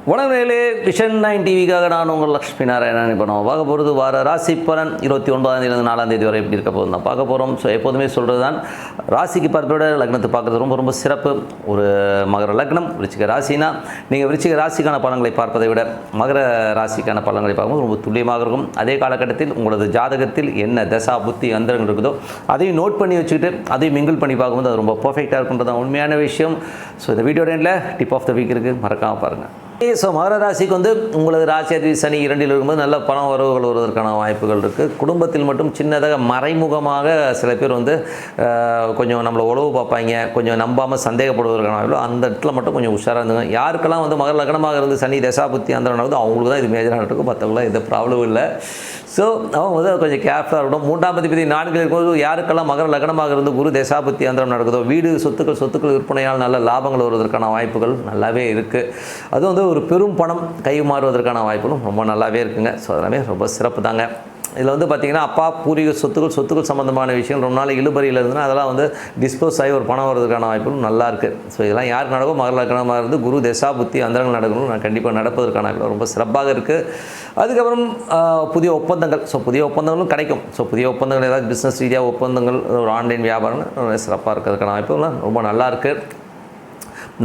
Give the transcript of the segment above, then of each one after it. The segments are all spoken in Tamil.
வணக்கங்களே, விஷன் 9 டிவிக்காக நான் உங்கள் லக்ஷ்மி நாராயணன். இப்போ நம்ம பார்க்க போகிறது வார ராசி பலன் 29ஆம் 4ஆம் தேதி வரை எப்படி இருக்க போகுது தான் பார்க்க போகிறோம். ஸோ எப்போதுமே சொல்கிறது தான், ராசிக்கு பார்ப்பதை லக்னத்தை பார்க்குறது ரொம்ப ரொம்ப சிறப்பு. ஒரு மகர லக்னம் விருச்சிக ராசினா நீங்கள் விருச்சிக ராசிக்கான பலன்களை பார்ப்பதை விட மகர ராசிக்கான பலன்களை பார்க்கும்போது ரொம்ப துல்லியமாக இருக்கும். அதே காலகட்டத்தில் உங்களது ஜாதகத்தில் என்ன தசா புத்தி அந்தரங்கள் இருக்குதோ அதையும் நோட் பண்ணி வச்சுக்கிட்டு அதையும் மிங்கிள் பண்ணி பார்க்கும்போது அது ரொம்ப பர்ஃபெக்டாக இருக்குன்றது தான் உண்மையான விஷயம். ஸோ இந்த வீடியோ எண்டில் டிப் ஆஃப் த வீக் இருக்குது, மறக்காமல் பாருங்கள். ஸோ மகர ராசிக்கு உங்களது ராசி அதிபதி சனி 2ல் இருக்கும்போது நல்ல பண வரவுகள் வருவதற்கான வாய்ப்புகள் இருக்குது. குடும்பத்தில் மட்டும் சின்னதாக மறைமுகமாக சில பேர் கொஞ்சம் நம்மளை உழவு பார்ப்பாங்க, கொஞ்சம் நம்பாமல் சந்தேகப்படுவதற்கான வாய்ப்பு. அந்த இடத்துல மட்டும் கொஞ்சம் உஷாராக இருந்துங்க. யாருக்கெல்லாம் மகர லக்னமாக இருந்து சனி தசாபுத்தி அந்த நடக்குது அவங்களுக்கு தான் இது மேஜராக நடக்கும், மற்றவங்களாம் எந்த ப்ராப்ளமும் இல்லை. ஸோ அவங்க கொஞ்சம் கேர்ஃபுல்லாக இருக்கணும். 3ஆம் அதிபதி 4ல் இருக்கும்போது யாருக்கெல்லாம் மகர லக்னமாக இருந்து குரு தசாபுத்தி அந்தரம் நடக்குதோ வீடு சொத்துக்கள் விற்பனையால் நல்ல லாபங்கள் வருவதற்கான வாய்ப்புகள் நல்லாவே இருக்குது. அது ஒரு பெரும் பணம் கை மாறுவதற்கான வாய்ப்புகளும் ரொம்ப நல்லாவே இருக்குங்க. ஸோ அதெல்லாமே ரொம்ப சிறப்பு தாங்க. இதில் பார்த்திங்கன்னா அப்பா பூர்வீக சொத்துக்கள் சம்மந்தமான விஷயங்கள் ரொம்ப நாள் இழுபறியில் இருந்ததுன்னா அதெல்லாம் டிஸ்போஸ் ஆகி ஒரு பணம் வரதுக்கான வாய்ப்புகளும் நல்லா இருக்குது. ஸோ இதெல்லாம் யாருக்கு நடக்கும், மகர லக்னமாக இருந்து குரு தசா புத்தி அந்தரங்கள் நடக்கணும், நான் கண்டிப்பாக நடப்பதற்கான வாய்ப்பு ரொம்ப சிறப்பாக இருக்குது. அதுக்கப்புறம் புதிய ஒப்பந்தங்கள், ஸோ புதிய ஒப்பந்தங்களும் கிடைக்கும். ஸோ புதிய ஒப்பந்தங்கள் ஏதாவது பிஸ்னஸ் ரீதியாக ஒப்பந்தங்கள், ஒரு ஆன்லைன் வியாபாரம் சிறப்பாக இருக்கிறதுக்கான வாய்ப்புகள்லாம் ரொம்ப நல்லா இருக்குது.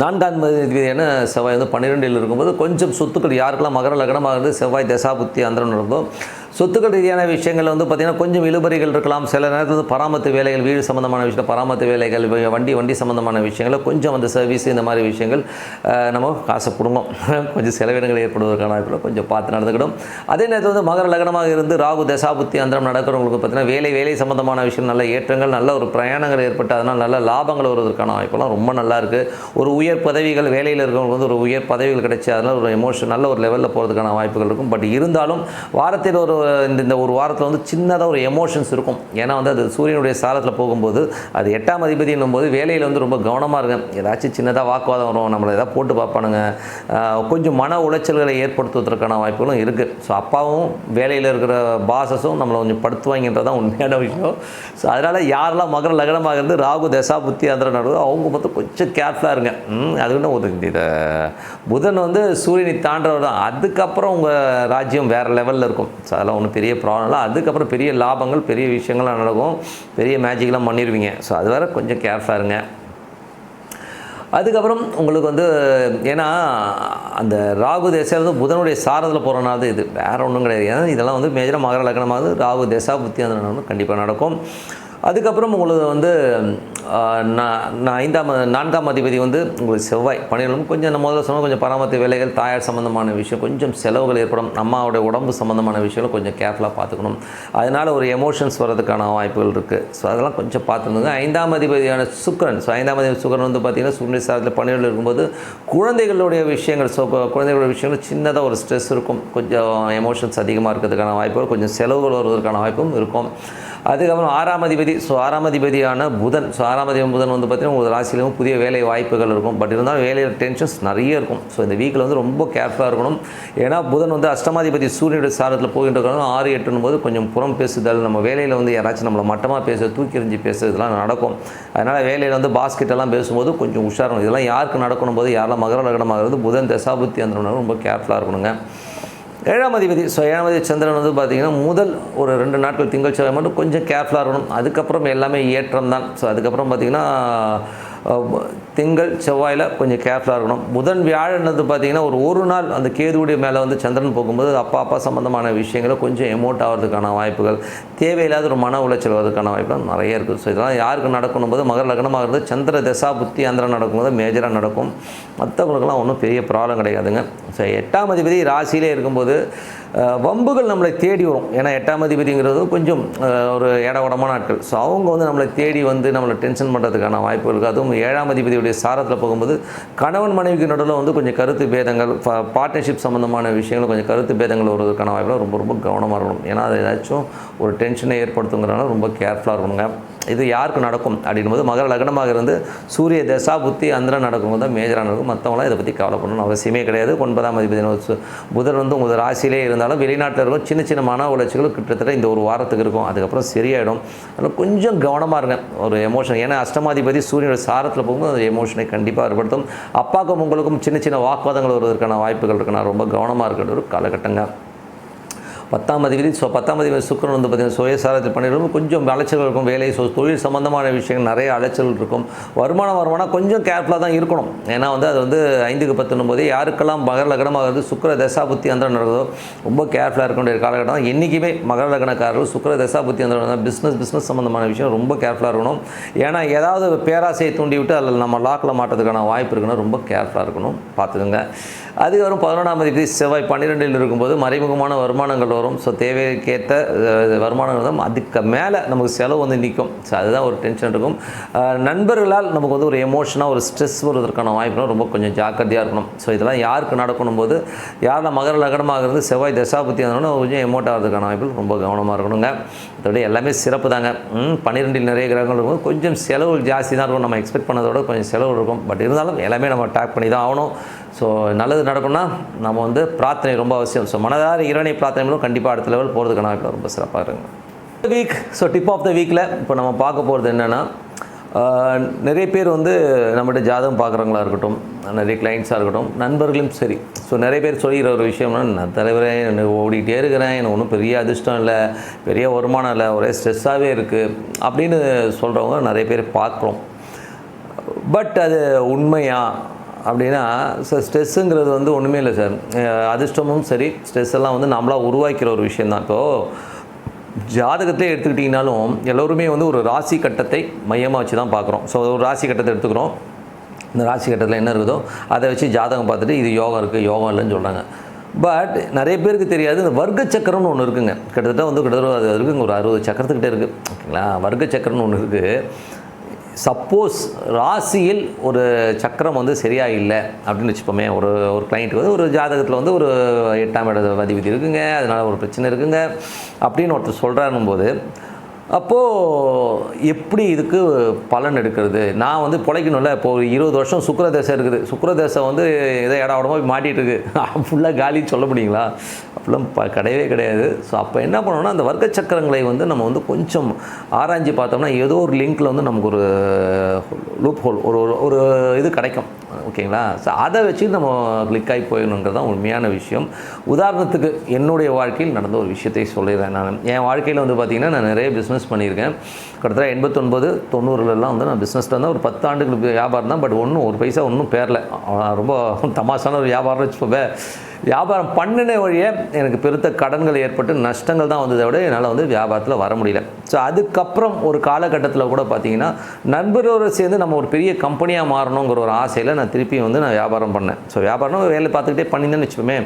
4ஆம் அதிபதியான செவ்வாய் 12ல் இருக்கும்போது கொஞ்சம் சொத்துக்கள் யாருக்கெல்லாம் மகர லக்னமாக இருந்து செவ்வாய் தசா புத்தி அந்தரம் நடக்கும் சொத்துக்கள் ரீதியான விஷயங்கள் பார்த்திங்கன்னா கொஞ்சம் இழுபறிகள் இருக்கலாம். சில நேரத்தில் பராமத்து வேலைகள், வீடு சம்மந்தமான விஷயம், பராமத்து வேலைகள், வண்டி சம்மந்தமான விஷயங்கள், கொஞ்சம் சர்வீஸ் இந்த மாதிரி விஷயங்கள் நம்ம காசை பிடுங்கும், கொஞ்சம் செலவினங்கள் ஏற்படுவதற்கான வாய்ப்புல கொஞ்சம் பார்த்து நடந்துக்கிடும். அதே நேரத்தில் மகர லக்னமாக இருந்து ராகு தசாபுத்தி அந்தரம் நடக்கிறவங்களுக்கு பார்த்திங்கன்னா வேலை சம்மந்தமான விஷயம் நல்ல ஏற்றங்கள், நல்ல ஒரு பிரயாணங்கள் ஏற்பட்டு அதனால் நல்ல லாபங்கள் வருவதற்கான வாய்ப்பெல்லாம் ரொம்ப நல்லா இருக்குது. ஒரு உயர் பதவிகள், வேலையில் இருக்கிறவங்களுக்கு ஒரு உயர் பதவிகள் கிடைச்சி அதனால் ஒரு எமோஷன் நல்ல ஒரு லெவலில் போகிறதுக்கான வாய்ப்புகள் இருக்கும். பட் இருந்தாலும் வாரத்தில் இந்த ஒரு வாரத்தில் சின்னதாக ஒரு எமோஷன்ஸ் இருக்கும். ஏன்னா அது சூரியனுடைய சாரத்தில் போகும்போது அது 8ஆம் அதிபதி என்னும்போது வேலையில் ரொம்ப கவனமாக இருக்கும். ஏதாச்சும் சின்னதாக வாக்குவாதம் வரும், நம்மளை ஏதாவது போட்டு பார்ப்பானுங்க, கொஞ்சம் மன உளைச்சல்களை ஏற்படுத்துவதற்கான வாய்ப்புகளும் இருக்குது. ஸோ அப்பாவும் வேலையில் இருக்கிற பாசஸும் நம்மளை கொஞ்சம் படுத்துவாங்கன்றதான் உண்மையான விஷயம். ஸோ அதனால் யாரெல்லாம் மகர லக்னமாக இருந்து ராகு தசா புத்தி அந்தரம் நடக்குதோ அவங்க கொஞ்சம் கேர்ஃபுல்லாக இருங்க. அதுக்குன்னு இந்த புதன் சூரியனை தாண்டவர் தான். அதுக்கப்புறம் உங்கள் ராஜ்யம் வேறு லெவலில் இருக்கும். ஸோ அதெல்லாம் ஒன்றும் பெரிய ப்ராப்ளம் இல்லை. அதுக்கப்புறம் பெரிய லாபங்கள், பெரிய விஷயங்கள்லாம் நடக்கும், பெரிய மேஜிக்லாம் பண்ணிடுவீங்க. ஸோ அது வேறு கொஞ்சம் கேர்ஃபுல்லாக இருங்க. அதுக்கப்புறம் உங்களுக்கு ஏன்னா அந்த ராகு தேசம் புதனுடைய சாரத்தில் போகிறனால இது வேறு ஒன்றும் கிடையாது. ஏன்னா இதெல்லாம் மேஜராக மகர லக்னமாக ராகு தேசா புத்தி அந்த கண்டிப்பாக நடக்கும். அதுக்கப்புறம் உங்களுக்கு 4ஆம் அதிபதி உங்களுக்கு செவ்வாய் 12 கொஞ்சம் முதல்ல சொன்னால் கொஞ்சம் பராமரிப்பு வேலைகள், தாயார் சம்மந்தமான விஷயம், கொஞ்சம் செலவுகள் ஏற்படும், அம்மாவோடைய உடம்பு சம்மந்தமான விஷயங்கள் கொஞ்சம் கேர்ஃபுல்லாக பார்த்துக்கணும். அதனால் ஒரு எமோஷன்ஸ் வர்றதுக்கான வாய்ப்புகள் இருக்குது. ஸோ அதெல்லாம் கொஞ்சம் பார்த்துருந்துங்க. 5ஆம் அதிபதியான சுக்கிரன், ஸோ 5ஆம் அதிபதி சுக்கிரன் பார்த்திங்கன்னா சூரிய சாரத்தில் 12ல் இருக்கும்போது குழந்தைகளுடைய விஷயங்கள், ஸோ குழந்தைகளுடைய விஷயங்கள் சின்னதாக ஒரு ஸ்ட்ரெஸ் இருக்கும், கொஞ்சம் எமோஷன்ஸ் அதிகமாக இருக்கிறதுக்கான வாய்ப்புகள், கொஞ்சம் செலவுகள் வருவதற்கான வாய்ப்பும் இருக்கும். அதுக்கப்புறம் 6ஆம் அதிபதி, ஸோ 6ஆம் அதிபதியான புதன், ஸோ 6ஆம் அதிபதி புதன் பார்த்திங்கன்னா உங்கள் ராசியிலும் புதிய வேலை வாய்ப்புகள் இருக்கும். பட் இருந்தாலும் வேலையில் டென்ஷன்ஸ் நிறைய இருக்கும். ஸோ இந்த வீக்கில் ரொம்ப கேர்ஃபுல்லாக இருக்கணும். ஏன்னா புதன் அஷ்டமாதிபதி சூரியனுடைய சாரத்தில் போகின்ற 6, 8 போது கொஞ்சம் புறம் பேசுதல், நம்ம வேலையில் யாராச்சும் நம்மளை மட்டமாக பேசுறது, தூக்கி எறிஞ்சு பேசுறது இதெல்லாம் நடக்கும். அதனால் வேலையில் பாஸ்கெட்டெல்லாம் பேசும்போது கொஞ்சம் உஷாரம். இதெல்லாம் யாருக்கு நடக்கணும் போது யாரெல்லாம் மகர லக்னமாகிறது புதன் தசாபுத்தி அந்த ரொம்ப கேர்ஃபுல்லாக இருக்கணுங்க. 7ஆம் அதிபதி, ஸோ 7ஆம் அதிபதி சந்திரன் பார்த்திங்கன்னா முதல் ஒரு 2 நாட்கள் திங்கள் செவ்வாய் மட்டும் கொஞ்சம் கேர்ஃபுல்லாக இருக்கணும். அதுக்கப்புறம் எல்லாமே ஏற்றம் தான். ஸோ அதுக்கப்புறம் பார்த்திங்கன்னா திங்கள் செவ்வாயில் கொஞ்சம் கேர்ஃபுல்லாக இருக்கணும். புதன் வியாழன் பார்த்திங்கன்னா ஒரு நாள் அந்த கேதுவுடைய மேலே சந்திரன் போகும்போது அப்பா சம்மந்தமான விஷயங்களை கொஞ்சம் எமோட் ஆகிறதுக்கான வாய்ப்புகள், தேவையில்லாத ஒரு மன உளைச்சல் வரதுக்கான வாய்ப்புகள் நிறைய இருக்குது. ஸோ இதெல்லாம் யாருக்கு நடக்கணும் போது மகர லக்னமாக இருந்து சந்திர தசா புத்தி அந்தரம் நடக்கும்போது மேஜராக நடக்கும். மற்றவங்களுக்கெல்லாம் ஒன்றும் பெரிய ப்ராப்ளம் கிடையாதுங்க. ஸோ 8ஆம் அதிபதி ராசியிலே இருக்கும்போது வம்புகள் நம்மளை தேடி வரும். ஏன்னா 8ஆம் அதிபதிங்கிறது கொஞ்சம் ஒரு இடவடமான நாட்கள். ஸோ அவங்க நம்மளை தேடி நம்மளை டென்ஷன் பண்ணுறதுக்கான வாய்ப்புகள் இருக்குது. அதுவும் 7ஆம் அதிபதியுடைய சாரத்தில் போகும்போது கணவன் மனைவிக்கு நடுவில் கொஞ்சம் கருத்து பேதங்கள், பார்ட்னர்ஷிப் சம்மந்தமான விஷயங்கள் கொஞ்சம் கருத்து பேதங்கள் வருவதற்கான வாய்ப்புகள் ரொம்ப ரொம்ப கவனமாக இருக்கணும். ஏன்னா அது ஏதாச்சும் ஒரு டென்ஷனை ஏற்படுத்துங்கிறனால ரொம்ப கேர்ஃபுல்லாக இருக்கணுங்க. இது யாருக்கு நடக்கும் அப்படின்போது மகர லக்னமாக இருந்து சூரிய தசா புத்தி அந்தரம் நடக்கும்போது தான் மேஜராக நடக்கும். மற்றவங்களாம் இதை பற்றி கவலைப்படணும்னு அவசியமே கிடையாது. 9ஆம் அதிபதி புதன் வந்து உங்கள் ராசியிலே இருந்தாலும் வெளிநாட்டில் இருக்கும் சின்ன சின்ன மன உளைச்சல்கள் கிட்டத்தட்ட இந்த ஒரு வாரத்துக்கு இருக்கும். அதுக்கப்புறம் சரியாயிடும். அதனால் கொஞ்சம் கவனமாக இருங்க ஒரு எமோஷன். ஏன்னா அஷ்டமாதிபதி சூரியனோட சாரத்தில் போகும்போது அந்த எமோஷனை கண்டிப்பாக ஏற்படுத்தும். அப்பாவுக்கும் உங்களுக்கும் சின்ன சின்ன வாக்குவாதங்கள் வருவதற்கான வாய்ப்புகள் இருக்குன்னா ரொம்ப கவனமாக இருக்கிற ஒரு காலகட்டங்க. 10ஆம் அதிபதி சுக்கிரன் வந்து பார்த்திங்கன்னா சுயசாரத்தில் பண்ணிடுவோம். கொஞ்சம் அலைச்சல் இருக்கும். வேலை தொழில் சம்மந்தமான விஷயங்கள் நிறைய அலைச்சல் இருக்கும். வருமானம் கொஞ்சம் கேர்ஃபுல்லாக தான் இருக்கணும். ஏன்னா வந்து அது வந்து 5க்கு 10 போதே யாருக்கெல்லாம் மகர லக்னமாகிறது சுக்கிர தசா புத்தி அந்தரம் நடக்குதோ ரொம்ப கேர்ஃபுல்லாக இருக்க வேண்டிய காலகட்டம் தான். என்றைக்குமே மகர லக்னக்காரர்கள் சுக்கிர தசா புத்தி அந்தரம் பிஸ்னஸ் சம்மந்தமான விஷயம் ரொம்ப கேர்ஃபுல்லாக இருக்கணும். ஏன்னா ஏதாவது பேராசையை தூண்டி விட்டு அதில் நம்ம லாக்கில் மாட்டதுக்கான வாய்ப்பு இருக்குன்னா ரொம்ப கேர்ஃபுல்லாக இருக்கணும், பார்த்துக்கோங்க. அதுக்கப்புறம் 11ஆம் அதிபதி செவ்வாய் 12ல் இருக்கும்போது மறைமுகமான வருமானங்கள் வரும். ஸோ தேவைக்கேற்ற வருமானங்கள் தான். அதுக்கு மேலே நமக்கு செலவு வந்து நிற்கும். ஸோ அதுதான் ஒரு டென்ஷன் இருக்கும். நண்பர்களால் நமக்கு வந்து ஒரு எமோஷனாக ஒரு ஸ்ட்ரெஸ் வருவதற்கான வாய்ப்புகளும் ரொம்ப கொஞ்சம் ஜாக்கிரதையாக இருக்கணும். ஸோ இதெல்லாம் யாருக்கு நடக்கணும் போது யாரில் மகர லக்னமாக இருந்து செவ்வாய் தசாபுத்தி ஆனாலும் கொஞ்சம் எமோட் ஆகிறதுக்கான வாய்ப்புகள் ரொம்ப கவனமாக இருக்கணுங்க. அதோட எல்லாமே சிறப்பு தாங்க. 12ல் நிறைய கிரகங்கள் இருக்கும்போது கொஞ்சம் செலவு ஜாஸ்தி தான் இருக்கும். நம்ம எக்ஸ்பெக்ட் பண்ணதோட கொஞ்சம் செலவு இருக்கும். பட் இருந்தாலும் எல்லாமே நம்ம டேக் பண்ணி தான் ஆகணும். ஸோ நல்லது நடக்கும்னா நம்ம வந்து பிரார்த்தனை ரொம்ப அவசியம். ஸோ மனதார இறைவனை பிரார்த்தனைகளும் கண்டிப்பாக அடுத்த லெவல் போகிறதுக்கான வாய்ப்பு ரொம்ப சிறப்பாக இருக்குங்க. வீக் டிப் ஆஃப் த வீக்கில் இப்போ நம்ம பார்க்க போகிறது என்னென்னா, நிறைய பேர் வந்து நம்மகிட்ட ஜாதகம் பார்க்குறவங்களா இருக்கட்டும், நிறைய கிளைண்ட்ஸாக இருக்கட்டும், நண்பர்களும் சரி. ஸோ நிறைய பேர் சொல்லிக்கிற ஒரு விஷயம்னா, நான் தலைவரே ஓடிக்கிட்டே இருக்கிறேன், எனக்கு ஒன்றும் பெரிய அதிர்ஷ்டம் இல்லை, பெரிய வருமானம் இல்லை, ஒரே ஸ்ட்ரெஸ்ஸாகவே இருக்குது அப்படின்னு சொல்கிறவங்க நிறைய பேர் பார்க்குறோம். பட் அது உண்மையா அப்படின்னா, சார் ஸ்ட்ரெஸ்ஸுங்கிறது வந்து ஒன்றுமே இல்லை சார். அதிர்ஷ்டமும் சரி ஸ்ட்ரெஸ் எல்லாம் வந்து நம்மளாக உருவாக்கிற ஒரு விஷயந்தான். இப்போது ஜாதகத்தை எடுத்துக்கிட்டிங்கனாலும் எல்லோருமே வந்து ஒரு ராசி கட்டத்தை மையமாக வச்சு தான் பார்க்குறோம். ஸோ ஒரு ராசி கட்டத்தை எடுத்துக்கிறோம். இந்த ராசி கட்டத்தில் என்ன இருக்குதோ அதை வச்சு ஜாதகம் பார்த்துட்டு இது யோகம் இருக்குது, யோகம் இல்லைன்னு சொல்கிறாங்க. பட் நிறைய பேருக்கு தெரியாது, இந்த வர்க்க சக்கரம்னு ஒன்று இருக்குங்க. கிட்டத்தட்ட அது இருக்குங்க, ஒரு 60 சக்கரத்துக்கிட்டே இருக்குது. ஓகேங்களா? வர்க்க சக்கரம்னு ஒன்று இருக்குது. சப்போஸ் ராசியில் ஒரு சக்கரம் வந்து சரியாக இல்லை அப்படின்னு வச்சுப்போமே, ஒரு கிளைண்ட்டுக்கு வந்து ஒரு ஜாதகத்தில் வந்து ஒரு 8ஆம் இட அதிபதி இருக்குங்க, அதனால் ஒரு பிரச்சனை இருக்குங்க அப்படின்னு ஒருத்தர் சொல்கிறாருன்னும் போது, அப்போது எப்படி இதுக்கு பலன் எடுக்கிறது? நான் வந்து பிழைக்கணும்ல. இப்போது ஒரு 20 வருஷம் சுக்கிரதேசம் இருக்குது. சுக்கிரதேசம் வந்து இதை இடமா போய் மாட்டிகிட்டு இருக்குது, ஃபுல்லாக காலின்னு சொல்ல முடியுங்களா? அப்படிலாம் கிடையவே கிடையாது. ஸோ அப்போ என்ன பண்ணோம்னா, அந்த வர்க்க சக்கரங்களை வந்து நம்ம வந்து கொஞ்சம் ஆராய்ச்சி பார்த்தோம்னா ஏதோ ஒரு லிங்க்கில் வந்து நமக்கு ஒரு லூப் ஹோல் ஒரு இது கிடைக்கும். ஓகேங்களா? ஸோ அதை வச்சு நம்ம கிளிக் ஆகி போயிடணுங்கிறது தான் உண்மையான விஷயம். உதாரணத்துக்கு என்னுடைய வாழ்க்கையில் நடந்த ஒரு விஷயத்தை சொல்லிடுறேன். நான் என் வாழ்க்கையில் வந்து பார்த்திங்கன்னா நான் நிறைய பிஸ்னஸ் பண்ணியிருக்கேன். கிட்டத்தட்ட 89, 90லலாம் வந்து நான் பிஸ்னஸில் இருந்தால் ஒரு 10 ஆண்டுகளுக்கு வியாபாரம் தான். பட் ஒரு பைசா ஒன்றும் பேரல. ரொம்ப தமாசான ஒரு வியாபாரம் வச்சுப்போவே. வியாபாரம் பண்ணின வழியே எனக்கு பெருத்த கடன்கள் ஏற்பட்டு நஷ்டங்கள் தான் வந்ததை விட என்னால் வந்து வியாபாரத்தில் வர முடியல. ஸோ அதுக்கப்புறம் ஒரு காலகட்டத்தில் கூட பார்த்திங்கன்னா நண்பரோடு சேர்ந்து நம்ம ஒரு பெரிய கம்பெனியாக மாறணுங்கிற ஒரு ஆசையில் நான் திருப்பி வந்து நான் வியாபாரம் பண்ணேன். ஸோ வியாபாரம் வேலை பார்த்துக்கிட்டே பண்ணியிருந்தேன்னு வச்சுப்போமே,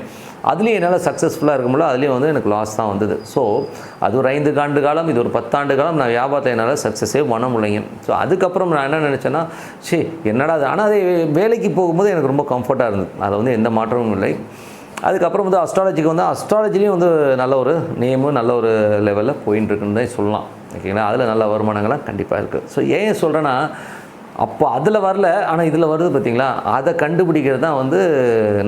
அதுலேயும் என்னால் சக்ஸஸ்ஃபுல்லாக இருக்கும்போது அதுலேயும் வந்து எனக்கு லாஸ் தான் வந்தது. ஸோ அது ஒரு 5 ஆண்டு காலம், இது ஒரு 10 ஆண்டு காலம் நான் வியாபாரத்தை என்னால் சக்ஸஸே பண்ண முடியலைங்க. ஸோ அதுக்கப்புறம் நான் என்ன நினச்சேன்னா, என்னடா அது. ஆனால் அதே வேலைக்கு போகும்போது எனக்கு ரொம்ப கம்ஃபர்ட்டாக இருந்தது. அதில் வந்து எந்த மாற்றமும் இல்லை. அதுக்கப்புறம் வந்து அஸ்ட்ராலஜிக்கு வந்து அஸ்ட்ராலஜிலையும் வந்து நல்ல ஒரு நேமும் நல்ல ஒரு லெவலில் போயின்னு இருக்குன்னு தான் சொல்லலாம். ஓகேங்களா? அதில் நல்ல வருமானங்கள்லாம் கண்டிப்பாக இருக்குது. ஸோ ஏன் சொல்கிறேன்னா, அப்போ அதில் வரல, ஆனால் இதில் வருது பார்த்திங்களா? அதை கண்டுபிடிக்கிறது தான் வந்து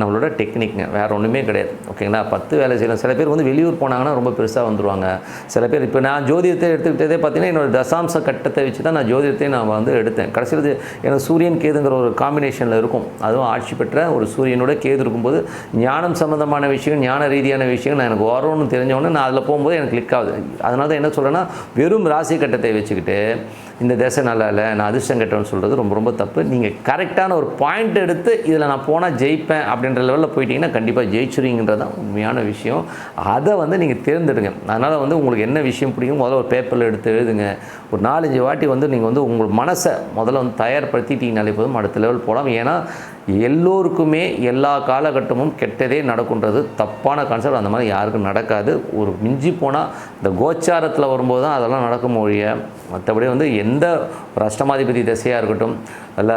நம்மளோட டெக்னிக்ங்க, வேறு ஒன்றுமே கிடையாது. ஓகேங்களா? 10 வேலை செய்யலாம். சில பேர் வந்து வெளியூர் போனாங்கன்னா ரொம்ப பெருசாக வந்துடுவாங்க. சில பேர் இப்போ நான் ஜோதிடத்தை எடுத்துக்கிட்டதே பார்த்திங்கன்னா, என்னோடய தசாம்ச கட்டத்தை வச்சு தான் நான் ஜோதிடத்தை நான் வந்து எடுத்தேன். கடைசியில் எனக்கு சூரியன் கேதுங்கிற ஒரு காம்பினேஷனில் இருக்கும். அதுவும் ஆட்சி பெற்ற ஒரு சூரியனோட கேது இருக்கும்போது ஞானம் சம்மந்தமான விஷயம், ஞான ரீதியான விஷயம் நான் எனக்கு வரும்னு தெரிஞ்சவொடனே நான் அதில் போகும்போது எனக்கு கிளிக் ஆகுது. அதனால தான் என்ன சொல்கிறேன்னா, வெறும் ராசி கட்டத்தை வச்சுக்கிட்டு இந்த தேச நல்லா இல்லை, நான் அதிர்ஷ்டம் கட்டணும்னு சொல்கிறது ரொம்ப ரொம்ப தப்பு. நீங்கள் கரெக்டான ஒரு பாயிண்ட் எடுத்து இதில் நான் போனால் ஜெயிப்பேன் அப்படின்ற லெவலில் போயிட்டீங்கன்னா கண்டிப்பாக ஜெயிச்சுருங்கிறது தான் உண்மையான விஷயம். அதை வந்து நீங்கள் தேர்ந்தெடுங்க. அதனால் வந்து உங்களுக்கு என்ன விஷயம் பிடிக்கும் முதல்ல ஒரு பேப்பரில் எடுத்து எழுதுங்க. ஒரு 4-5 வாட்டி வந்து நீங்கள் வந்து உங்கள் மனசை முதல்ல வந்து தயார்படுத்திட்டீங்கனாலே போதும், அடுத்த லெவல் போகலாம். ஏன்னா எல்லோருக்குமே எல்லா காலகட்டமும் கெட்டதே நடக்குன்றது தப்பான கான்செப்ட். அந்த மாதிரி யாருக்கும் நடக்காது. ஒரு மிஞ்சி போனால் இந்த கோச்சாரத்தில் வரும்போது தான் அதெல்லாம் நடக்கும் ஒழிய, மற்றபடி வந்து எந்த ஒரு அஷ்டமாதிபதி திசையாக இருக்கட்டும், இல்லை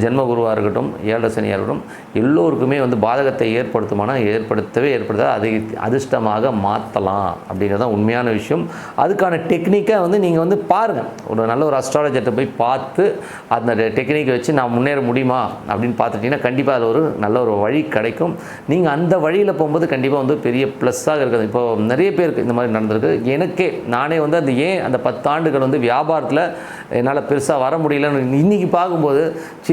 ஜென்மகுருவாக இருக்கட்டும், ஏழரை சனியாக இருக்கட்டும், எல்லோருக்குமே வந்து பாதகத்தை ஏற்படுத்தாது, அதை அதிர்ஷ்டமாக மாற்றலாம் அப்படிங்கிறது தான் உண்மையான விஷயம். அதுக்கான டெக்னிக்கை வந்து நீங்கள் வந்து பாருங்கள், ஒரு நல்ல ஒரு அஸ்ட்ராலஜர்கிட்ட போய் பார்த்து அந்த டெக்னிக்கை வச்சு நான் முன்னேற முடியுமா அப்படின்னு பார்த்துட்டிங்கன்னா கண்டிப்பாக அது ஒரு நல்ல ஒரு வழி கிடைக்கும். நீங்கள் அந்த வழியில் போகும்போது கண்டிப்பாக வந்து பெரிய ப்ளஸ்ஸாக இருக்குது. இப்போ நிறைய பேருக்கு இந்த மாதிரி நடந்திருக்கு. எனக்கே நானே வந்து அந்த அந்த 10 ஆண்டுகள் வந்து வியாபாரத்தில் என்னால் பெருசாக வர முடியலன்னு இன்றைக்கி பார்க்கும்போது,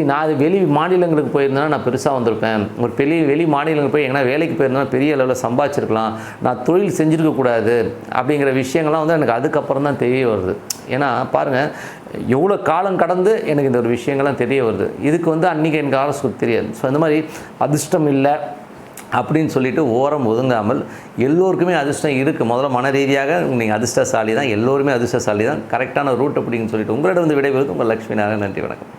நான் அது வெளி மாநிலங்களுக்கு போயிருந்தேன்னா நான் பெருசாக வந்திருப்பேன், ஒரு வெளி மாநிலங்களுக்கு போய் எங்கன்னா வேலைக்கு போயிருந்தேன்னா பெரிய அளவில் சம்பாதிச்சிருக்கலாம், நான் தொழில் செஞ்சுருக்கக்கூடாது அப்படிங்கிற விஷயங்கள்லாம் வந்து எனக்கு அதுக்கப்புறம் தான் தெரிய வருது. ஏன்னா பாருங்கள், எவ்வளோ காலம் கடந்து எனக்கு இந்த ஒரு விஷயங்கள்லாம் தெரிய வருது. இதுக்கு வந்து அன்றைக்கி எனக்கு காலம் தெரியாது. ஸோ இந்த மாதிரி அதிர்ஷ்டம் இல்லை அப்படின்னு சொல்லிட்டு ஓரம் ஒதுங்காமல் எல்லோருக்குமே அதிர்ஷ்டம் இருக்குது. முதல்ல மன ரீதியாக நீங்கள் அதிர்ஷ்டசாலி தான், எல்லோருமே அதிர்ஷ்டசாலி தான். கரெக்டான ரூட் அப்படின்னு சொல்லிட்டு உங்களிடம் வந்து விடைபெறுவது உங்கள் லக்ஷ்மி நாராயணன். நன்றி, வணக்கம்.